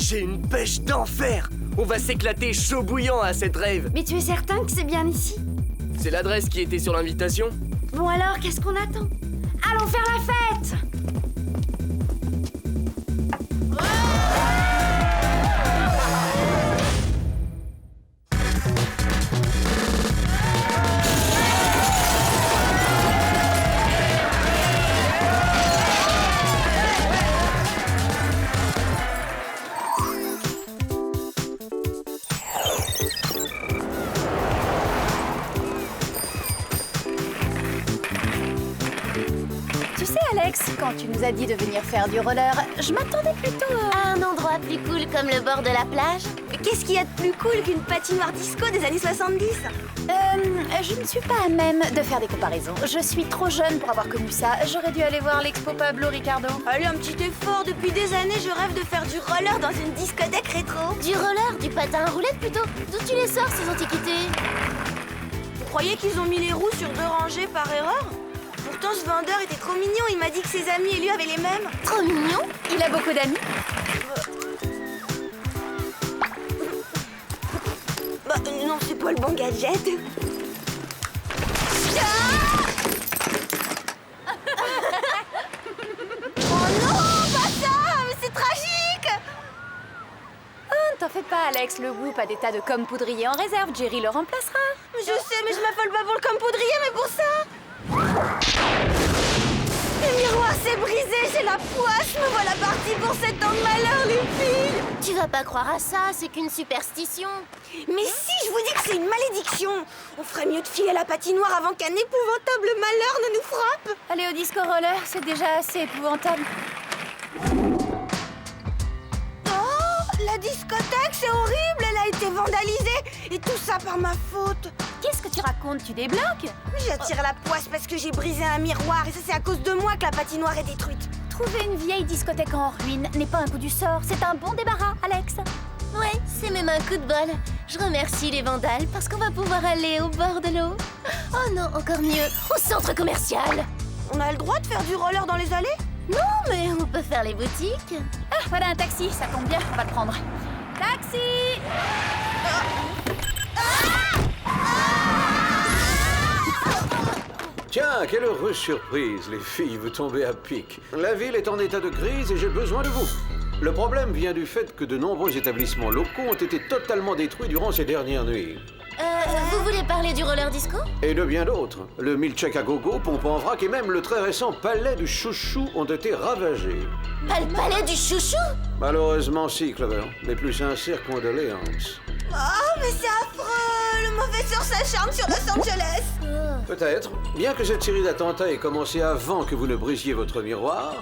J'ai une pêche d'enfer. On va s'éclater chaud bouillant à cette rave. Mais tu es certain que c'est bien ici? C'est l'adresse qui était sur l'invitation? Bon alors, qu'est-ce qu'on attend? Allons faire la fête! Tu sais, Alex, quand tu nous as dit de venir faire du roller, je m'attendais plutôt À un endroit plus cool comme le bord de la plage. Qu'est-ce qu'il y a de plus cool qu'une patinoire disco des années 70? Je ne suis pas à même de faire des comparaisons. Je suis trop jeune pour avoir connu ça. J'aurais dû aller voir l'expo Pablo Ricardo. Allez, un petit effort. Depuis des années, je rêve de faire du roller dans une discothèque rétro. Du roller, du patin à roulettes plutôt. D'où tu les sors ces antiquités? Vous croyez qu'ils ont mis les roues sur 2 rangées par erreur? Pourtant, ce vendeur était trop mignon. Il m'a dit que ses amis et lui avaient les mêmes. Trop mignon. Il a beaucoup d'amis. Bah, non, c'est pas le bon gadget. Oh non, pas ça! Mais c'est tragique! Ne t'en fais pas, Alex. Le Whoop a des tas de com poudriers en réserve. Jerry le remplacera. Je sais, mais je m'affole pas pour le compoudrier, mais pour ça! Le miroir s'est brisé, j'ai la poisse! Me voilà partie pour 7 ans de malheur, les filles! Tu vas pas croire à ça, c'est qu'une superstition. Mais si, je vous dis que c'est une malédiction! On ferait mieux de filer à la patinoire avant qu'un épouvantable malheur ne nous frappe! Aller au disco roller, c'est déjà assez épouvantable. Oh, la discothèque, c'est horrible! Elle a été vandalisée! Et tout ça par ma faute! Qu'est-ce que tu racontes? Tu débloques? J'attire la poisse parce que j'ai brisé un miroir et ça c'est à cause de moi que la patinoire est détruite. Trouver une vieille discothèque en ruine n'est pas un coup du sort, c'est un bon débarras, Alex. Ouais, c'est même un coup de bol. Je remercie les vandales parce qu'on va pouvoir aller au bord de l'eau. Oh non, encore mieux, au centre commercial. On a le droit de faire du roller dans les allées? Non, mais on peut faire les boutiques. Ah, voilà un taxi, ça tombe bien, on va le prendre. Taxi! Tiens, quelle heureuse surprise, les filles, vous tombez à pic. La ville est en état de crise et j'ai besoin de vous. Le problème vient du fait que de nombreux établissements locaux ont été totalement détruits durant ces dernières nuits. Vous voulez parler du roller disco? Et de bien d'autres. Le milkshake à gogo, pompe en vrac et même le très récent palais du chouchou ont été ravagés. Pas le palais du chouchou? Malheureusement si, Clover. Mes plus sincères condoléances. Oh, mais c'est affreux! Le mauvais sort s'acharne sur Los Angeles! Peut-être. Bien que cette série d'attentats ait commencé avant que vous ne brisiez votre miroir,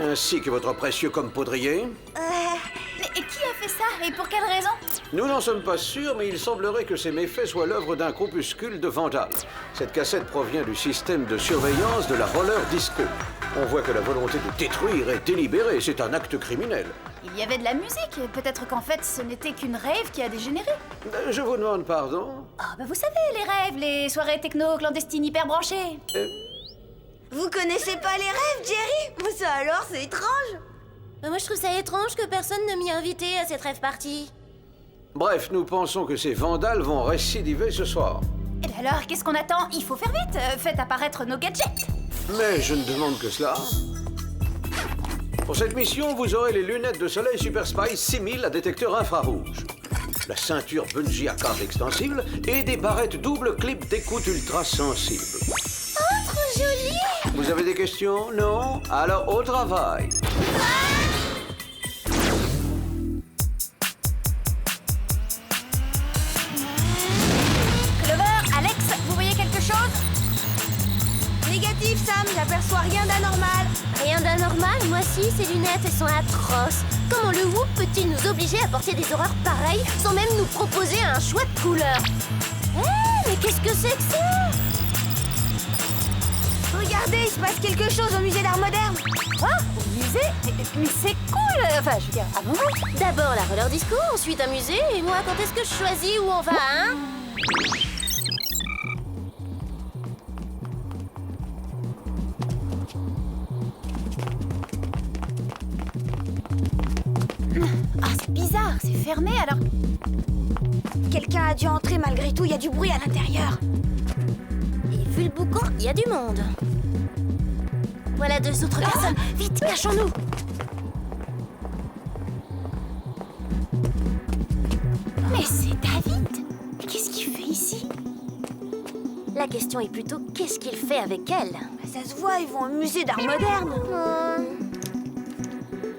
ainsi que votre précieux compoudrier. Mais qui a fait ça et pour quelle raison? Nous n'en sommes pas sûrs, mais il semblerait que ces méfaits soient l'œuvre d'un groupuscule de vandales. Cette cassette provient du système de surveillance de la roller disco. On voit que la volonté de détruire est délibérée, c'est un acte criminel. Il y avait de la musique, peut-être qu'en fait ce n'était qu'une rave qui a dégénéré. Je vous demande pardon. Ah bah vous savez, les rêves, les soirées techno clandestines hyper branchées. Vous connaissez pas les rêves, Jerry? Mais ça alors, c'est étrange! Moi, je trouve ça étrange que personne ne m'y ait invité à cette rêve party. Bref, nous pensons que ces vandales vont récidiver ce soir. Et ben alors, qu'est-ce qu'on attend? Il faut faire vite, faites apparaître nos gadgets. Mais je ne demande que cela. Pour cette mission, vous aurez les lunettes de soleil Super Spice 6000 à détecteur infrarouge, la ceinture bungee à câble extensible et des barrettes double clip d'écoute ultra sensible. Oh, trop joli! Vous avez des questions? Non? Alors au travail. Clover, Alex, vous voyez quelque chose? Négatif, Sam, j'aperçois rien d'anormal. Rien d'anormal, moi si, ces lunettes, elles sont atroces. Comment le Whoop peut-il nous obliger à porter des horreurs pareilles sans même nous proposer un choix de couleur? Hé, mais qu'est-ce que c'est que ça? Regardez, il se passe quelque chose au musée d'art moderne. Quoi? Au musée? Mais c'est cool! Enfin, je veux dire, ah bon? D'abord la roller disco, ensuite un musée, et moi, quand est-ce que je choisis où on va, hein? Ah, Bizarre, c'est fermé alors. Quelqu'un a dû entrer malgré tout, il y a du bruit à l'intérieur. Et vu le boucan, il y a du monde. Voilà 2 autres personnes. Vite, cachons-nous. Mais c'est David. Qu'est-ce qu'il fait ici? La question est plutôt qu'est-ce qu'il fait avec elle? Ça se voit, ils vont au musée d'art moderne.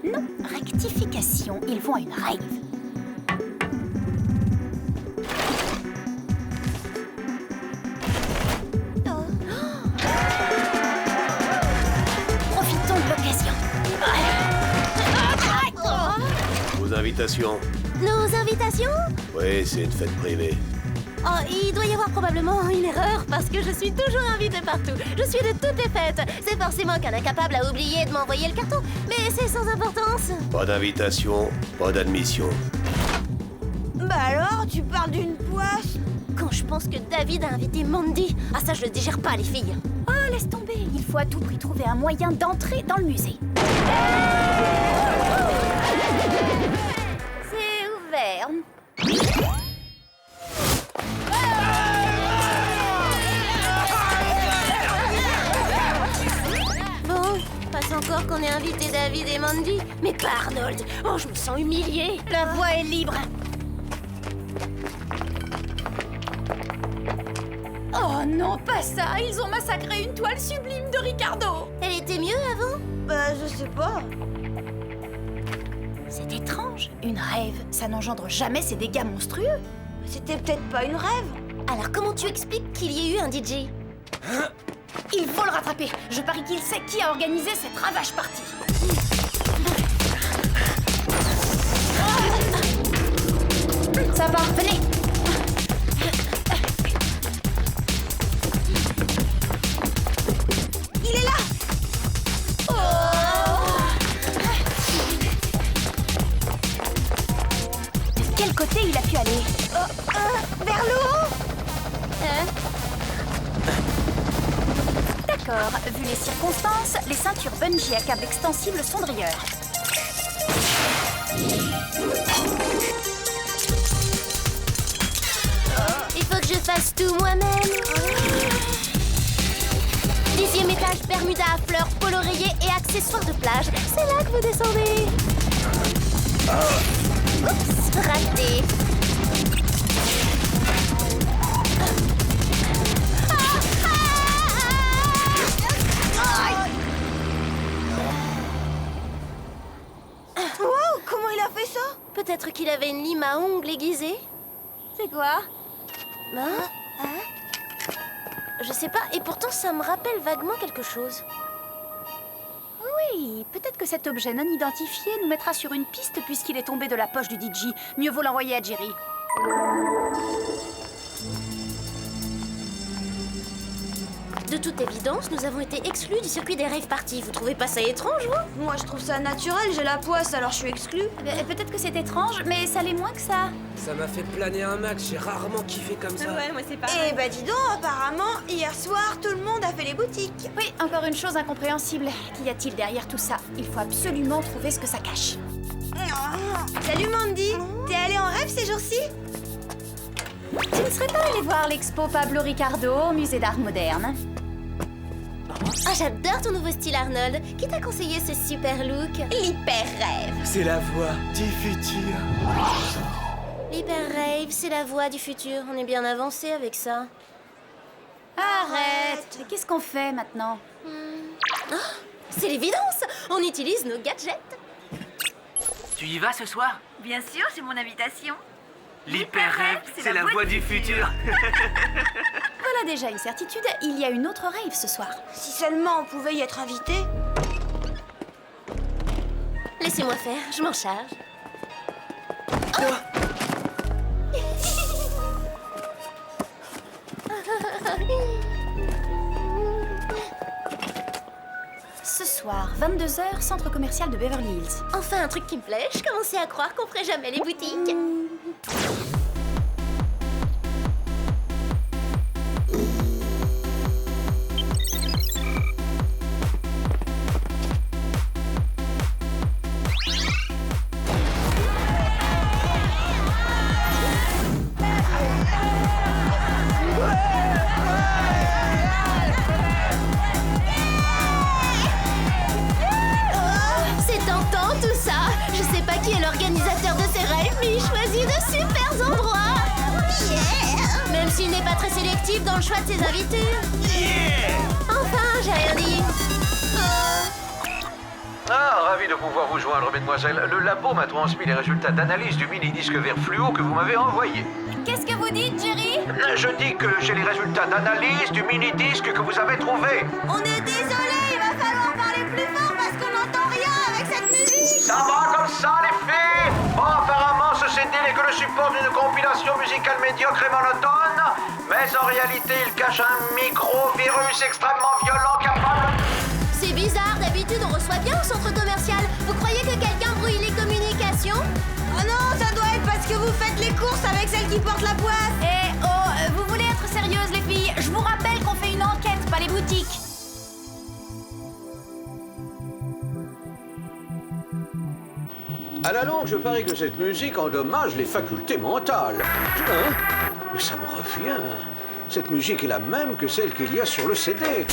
Non, rectification, ils vont à une rave. Profitons de l'occasion. Vos invitations? Nos invitations? Oui, c'est une fête privée. Oh, il doit y avoir probablement une erreur parce que je suis toujours invitée partout. Je suis de toutes les fêtes. C'est forcément qu'un incapable a oublié de m'envoyer le carton. Mais c'est sans importance. Pas d'invitation, pas d'admission. Bah alors, tu parles d'une poisse? Quand je pense que David a invité Mandy. Ah ça, je le digère pas, les filles. Oh, laisse tomber. Il faut à tout prix trouver un moyen d'entrer dans le musée. C'est ouvert. Bon, passe encore qu'on ait invité David et Mandy. Mais pas Arnold. Oh, je me sens humiliée. La voie est libre. Oh non, pas ça. Ils ont massacré une toile sublime de Ricardo. Elle était mieux avant? Bah, je sais pas. C'est étrange. Une rêve, ça n'engendre jamais ces dégâts monstrueux. C'était peut-être pas une rêve. Alors comment tu expliques qu'il y ait eu un DJ? Il faut le rattraper. Je parie qu'il sait qui a organisé cette ravage partie. Ça va, venez. Il est là! De quel côté il a pu aller? Vers le haut! D'accord, vu les circonstances, les ceintures bungee à câble extensible sont de rigueur. Il faut que je fasse tout moi-même. 10e étage, Bermuda à fleurs, pôle oreiller et accessoires de plage. C'est là que vous descendez. Oups, raté. Wow, comment il a fait ça? Peut-être qu'il avait une lime à ongles aiguisée. C'est quoi? Je sais pas, et pourtant ça me rappelle vaguement quelque chose. Oui, peut-être que cet objet non identifié nous mettra sur une piste puisqu'il est tombé de la poche du DJ. Mieux vaut l'envoyer à Jerry. De toute évidence, nous avons été exclus du circuit des rave parties. Vous trouvez pas ça étrange, vous? Moi, je trouve ça naturel, j'ai la poisse, alors je suis exclue. Peut-être que c'est étrange, mais ça l'est moins que ça. Ça m'a fait planer un max, j'ai rarement kiffé comme ça. moi c'est pas. Eh bah dis donc, apparemment, hier soir, tout le monde a fait les boutiques. Oui, encore une chose incompréhensible. Qu'y a-t-il derrière tout ça? Il faut absolument trouver ce que ça cache. Salut Mandy, t'es allée en rêve ces jours-ci? Tu ne serais pas allé voir l'expo Pablo Ricardo au musée d'art moderne? Ah, j'adore ton nouveau style, Arnold. Qui t'a conseillé ce super look? L'hyper rêve. C'est la voix du futur. L'hyper rave, c'est la voix du futur. On est bien avancé avec ça. Arrête! Mais qu'est-ce qu'on fait maintenant? C'est l'évidence! On utilise nos gadgets. Tu y vas ce soir? Bien sûr, j'ai mon invitation. L'hyper rêve, c'est la voix du futur. Voilà déjà une certitude, il y a une autre rave ce soir. Si seulement on pouvait y être invité. Laissez-moi faire, je m'en charge. Ce soir, 22h, centre commercial de Beverly Hills. Enfin, un truc qui me plaît. Je commençais à croire qu'on ferait jamais les boutiques. très sélectif dans le choix de ses invités. Enfin, j'ai rien dit. Ah, ravi de pouvoir vous joindre, mesdemoiselles. Le labo m'a transmis les résultats d'analyse du mini-disque vert fluo que vous m'avez envoyé. Qu'est-ce que vous dites, Jerry? Je dis que j'ai les résultats d'analyse du mini-disque que vous avez trouvé. On est désolé, il va falloir parler plus fort parce qu'on n'entend rien avec cette musique. Ça va comme ça, les filles? Bon, apparemment, ce CD n'est que le support d'une compilation musicale médiocre et monotone, mais en réalité, il cache un micro-virus extrêmement violent capable... C'est bizarre, d'habitude on reçoit bien au centre commercial. Vous croyez que quelqu'un brouille les communications? Oh non, ça doit être parce que vous faites les courses avec celle qui porte la poisse. Eh oh, vous voulez être sérieuses, les filles? Je vous rappelle qu'on fait une enquête, pas les boutiques. À la longue, je parie que cette musique endommage les facultés mentales. Hein? Mais ça me revient. Cette musique est la même que celle qu'il y a sur le CD. Ouais!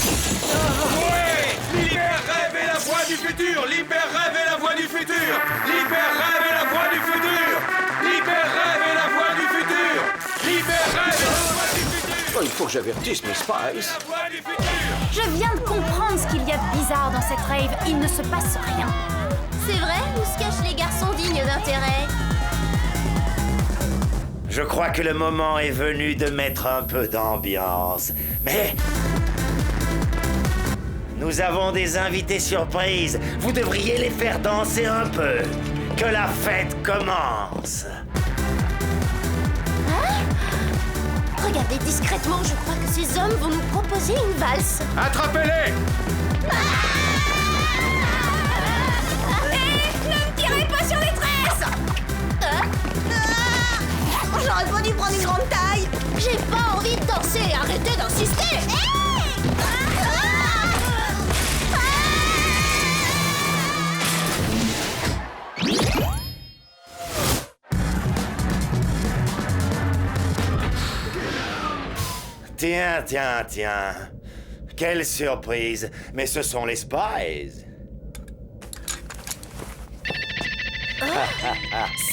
L'hyper-rêve est la voix du futur! L'hyper-rêve est la voix du futur! L'hyper-rêve est la voix du futur! L'hyper-rêve est la voix du futur! L'hyper-rêve est la voix du futur! Oh, il faut que j'avertisse mes Spice. La voix du futur! Je viens de comprendre ce qu'il y a de bizarre dans cette rave. Il ne se passe rien. C'est vrai, où se cachent les garçons dignes d'intérêt? Je crois que le moment est venu de mettre un peu d'ambiance. Mais... nous avons des invités surprises. Vous devriez les faire danser un peu. Que la fête commence. Regardez discrètement, je crois que ces hommes vont nous proposer une valse. Attrapez-les! Ne me tirez pas sur les tresses! J'aurais pas dû prendre une grande taille. J'ai pas envie de danser, arrêtez d'insister. Tiens. Quelle surprise. Mais ce sont les Spies.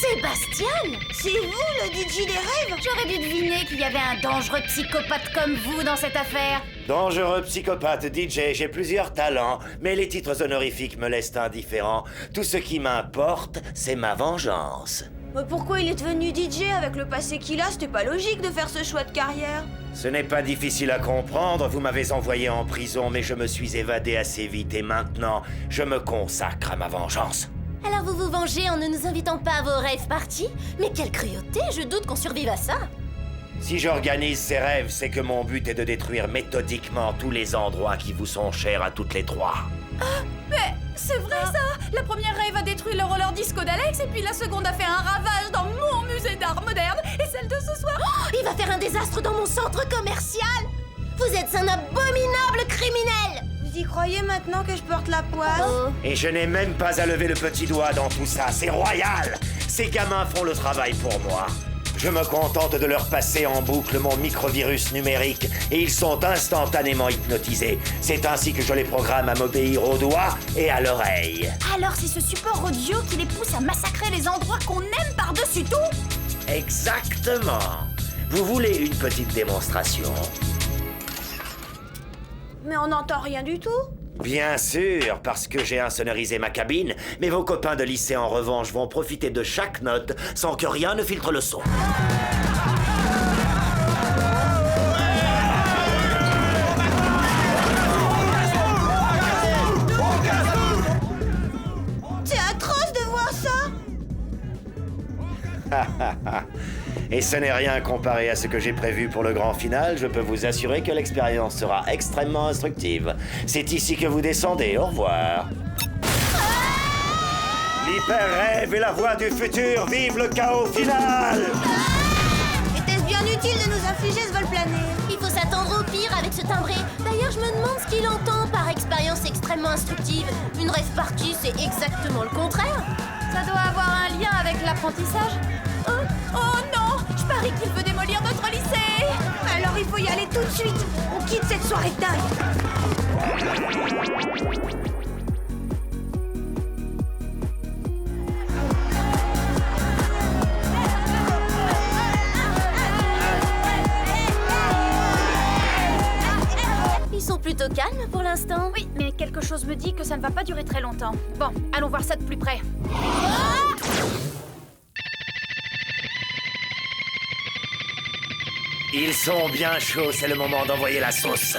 Sébastien! C'est vous le DJ des rêves? J'aurais dû deviner qu'il y avait un dangereux psychopathe comme vous dans cette affaire. Dangereux psychopathe DJ, j'ai plusieurs talents, mais les titres honorifiques me laissent indifférent. Tout ce qui m'importe, c'est ma vengeance. Mais pourquoi il est devenu DJ avec le passé qu'il a? C'était pas logique de faire ce choix de carrière. Ce n'est pas difficile à comprendre, vous m'avez envoyé en prison, mais je me suis évadé assez vite et maintenant, je me consacre à ma vengeance. Alors vous vous vengez en ne nous invitant pas à vos rêves parties? Mais quelle cruauté, je doute qu'on survive à ça. Si j'organise ces rêves, c'est que mon but est de détruire méthodiquement tous les endroits qui vous sont chers à toutes les trois. Mais c'est vrai ça! La première rave a détruit le roller disco d'Alex et puis la seconde a fait un ravage dans mon musée d'art moderne et celle de ce soir... Oh, il va faire un désastre dans mon centre commercial! Vous êtes un abominable criminel! Vous y croyez maintenant que je porte la poisse? Et je n'ai même pas à lever le petit doigt dans tout ça, c'est royal! Ces gamins font le travail pour moi. Je me contente de leur passer en boucle mon microvirus numérique et ils sont instantanément hypnotisés. C'est ainsi que je les programme à m'obéir au doigt et à l'oreille. Alors c'est ce support audio qui les pousse à massacrer les endroits qu'on aime par-dessus tout? Exactement. Vous voulez une petite démonstration? Mais on n'entend rien du tout. Bien sûr, parce que j'ai insonorisé ma cabine, mais vos copains de lycée en revanche vont profiter de chaque note sans que rien ne filtre le son. C'est atroce de voir ça. Et ce n'est rien comparé à ce que j'ai prévu pour le grand final. Je peux vous assurer que l'expérience sera extrêmement instructive. C'est ici que vous descendez. Au revoir. L'hyper-rêve est la voix du futur. Vive le chaos final! Était-ce bien utile de nous infliger ce vol plané? Il faut s'attendre au pire avec ce timbré. D'ailleurs, je me demande ce qu'il entend par expérience extrêmement instructive. Une rêve partie, c'est exactement le contraire. Ça doit avoir un lien avec l'apprentissage. Oh non! Je parie qu'il veut démolir notre lycée! Alors il faut y aller tout de suite. On quitte cette soirée dingue. plutôt calme pour l'instant. Oui, mais quelque chose me dit que ça ne va pas durer très longtemps. Bon, allons voir ça de plus près. Ils sont bien chauds, c'est le moment d'envoyer la sauce.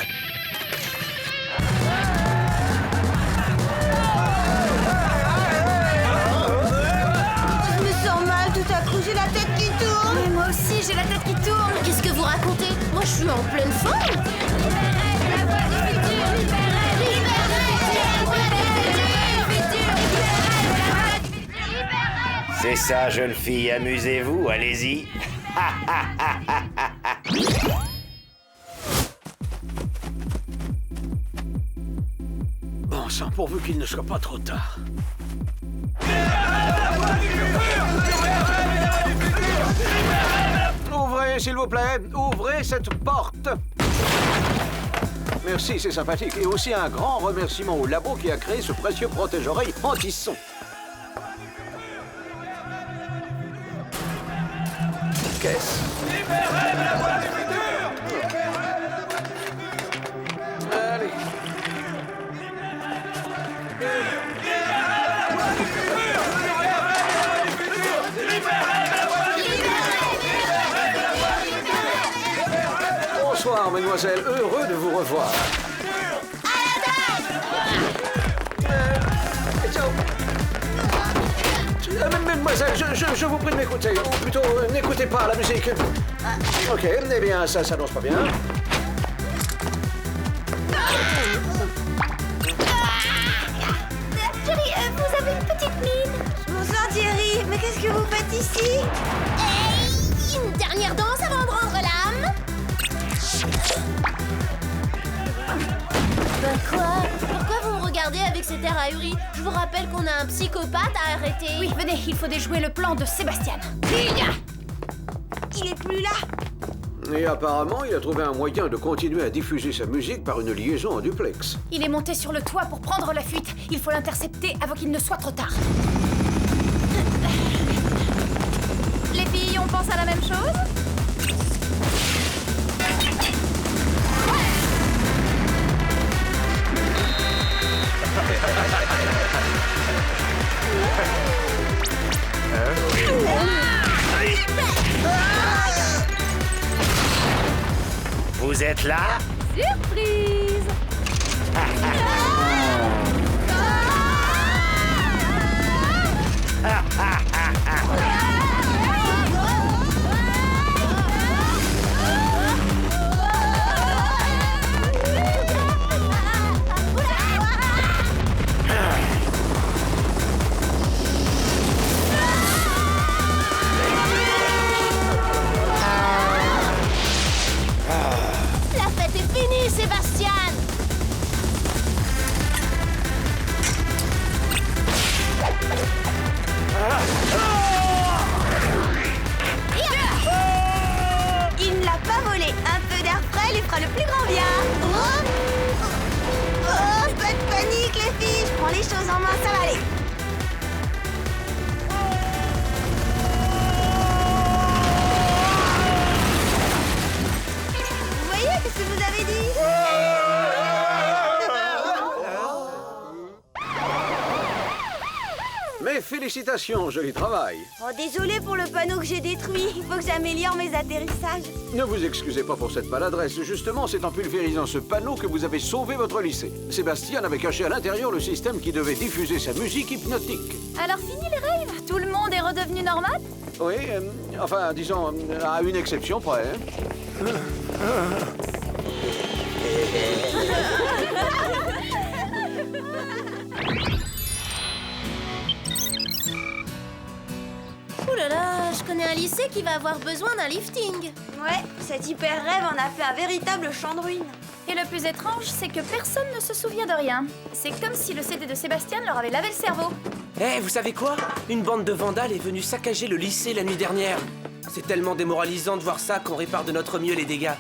Je me sens mal tout à coup, j'ai la tête qui tourne. Mais moi aussi, j'ai la tête qui tourne. Qu'est-ce que vous racontez? Moi, je suis en pleine forme. C'est ça, jeune fille, amusez-vous, allez-y. Bon sang, pourvu qu'il ne soit pas trop tard. Ouvrez, s'il vous plaît, ouvrez cette porte. Merci, c'est sympathique. Et aussi un grand remerciement au labo qui a créé ce précieux protège-oreille anti-son. Qu'est-ce? Allez. Bonsoir, mademoiselle. Heureux de vous revoir. Ciao. Mademoiselle, je vous prie de m'écouter. Ou plutôt, n'écoutez pas la musique. Ok, eh bien, ça s'annonce pas bien. Jerry, vous avez une petite mine. Bonsoir Thierry, mais qu'est-ce que vous faites ici? Hey, une dernière danse avant de rendre l'âme. Ben quoi? Pourquoi vous me regardez avec cet air ahuri? Je vous rappelle qu'on a un psychopathe à arrêter. Oui, venez, il faut déjouer le plan de Sébastien. Il est plus là. Et apparemment, il a trouvé un moyen de continuer à diffuser sa musique par une liaison en duplex. Il est monté sur le toit pour prendre la fuite. Il faut l'intercepter avant qu'il ne soit trop tard. Les filles, on pense à la même chose? Vous êtes là? Surprise! La fête est finie, Sébastien. Il ne l'a pas volé. Un peu d'air frais lui fera le plus grand bien. Oh, pas de panique les filles, je prends les choses en main, ça va aller. Vous voyez, qu'est-ce que vous avez dit? Mes félicitations, joli travail. Oh, désolé pour le panneau que j'ai détruit. Il faut que j'améliore mes atterrissages. Ne vous excusez pas pour cette maladresse. Justement, c'est en pulvérisant ce panneau que vous avez sauvé votre lycée. Sébastien avait caché à l'intérieur le système qui devait diffuser sa musique hypnotique. Alors fini les rêves? Tout le monde est redevenu normal? Oui, enfin, disons, à une exception près. Ouh là là, je connais un lycée qui va avoir besoin d'un lifting. Ouais, cet hyper rêve en a fait un véritable champ de ruines. Et le plus étrange, c'est que personne ne se souvient de rien. C'est comme si le CD de Sébastien leur avait lavé le cerveau. Eh, vous savez quoi? Une bande de vandales est venue saccager le lycée la nuit dernière. C'est tellement démoralisant de voir ça qu'on répare de notre mieux les dégâts.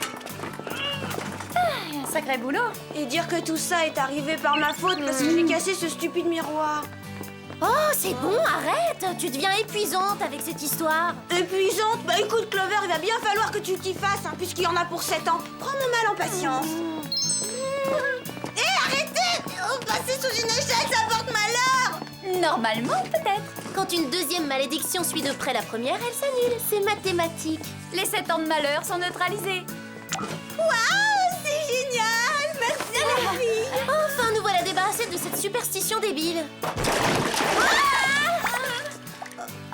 Un sacré boulot. Et dire que tout ça est arrivé par ma faute parce que j'ai cassé ce stupide miroir. Oh, c'est bon, arrête. Tu deviens épuisante avec cette histoire. Épuisante? Bah écoute, Clover, il va bien falloir que tu t'y fasses, hein, puisqu'il y en a pour 7 ans. Prends mon mal en patience. Hé, arrêtez! Passer sous une échelle, ça porte malheur! Normalement, peut-être. Quand une deuxième malédiction suit de près la première, elle s'annule. C'est mathématique. Les 7 ans de malheur sont neutralisés. Waouh, c'est génial! Merci, les filles! Enfin, nous voilà débarrassés de cette superstition débile.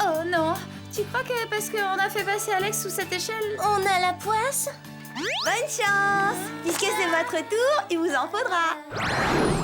Oh non. Tu crois que parce qu'on a fait passer Alex sous cette échelle... On a la poisse. Bonne chance! Puisque c'est votre tour, il vous en faudra.